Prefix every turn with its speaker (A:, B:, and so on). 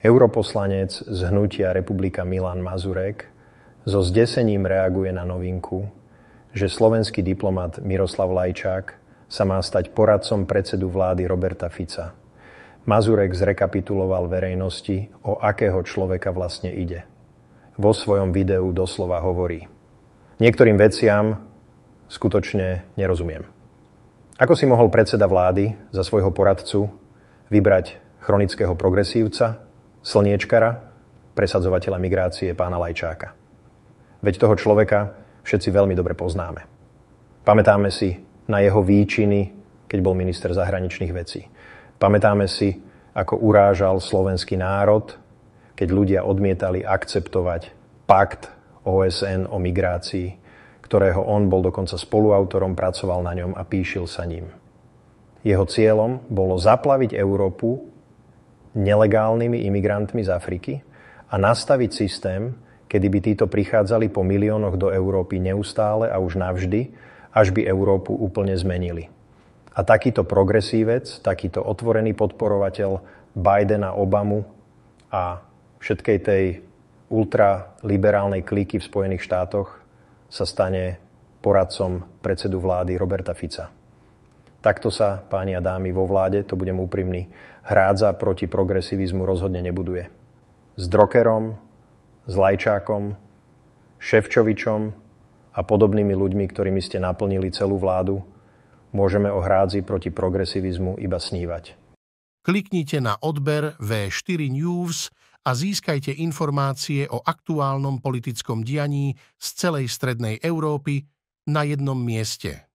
A: Europoslanec z hnutia Republika Milan Mazurek so zdesením reaguje na novinku, že slovenský diplomat Miroslav Lajčák sa má stať poradcom predsedu vlády Roberta Fica. Mazurek zrekapituloval verejnosti, o akého človeka vlastne ide. Vo svojom videu doslova hovorí: niektorým veciam skutočne nerozumiem. Ako si mohol predseda vlády za svojho poradcu vybrať chronického progresívca, slniečkara, presadzovateľa migrácie pána Lajčáka? Veď toho človeka všetci veľmi dobre poznáme. Pamätáme si na jeho výčiny, keď bol minister zahraničných vecí. Pamätáme si, ako urážal slovenský národ, keď ľudia odmietali akceptovať pakt OSN o migrácii, ktorého on bol dokonca spoluautorom, pracoval na ňom a píšil sa ním. Jeho cieľom bolo zaplaviť Európu nelegálnymi imigrantmi z Afriky a nastaviť systém, kedy by títo prichádzali po miliónoch do Európy neustále a už navždy, až by Európu úplne zmenili. A takýto progresívec, takýto otvorený podporovateľ Bidena, Obamu a všetkej tej ultraliberálnej kliky v Spojených štátoch sa stane poradcom predsedu vlády Roberta Fica. Takto sa, páni a dámy, vo vláde, to budem úprimný, hrádza proti progresivizmu rozhodne nebuduje. S Druckerom, s Lajčákom, Šefčovičom a podobnými ľuďmi, ktorými ste naplnili celú vládu, môžeme o hrádzi proti progresivizmu iba snívať.
B: Kliknite na odber V4 News a získajte informácie o aktuálnom politickom dianí z celej strednej Európy na jednom mieste.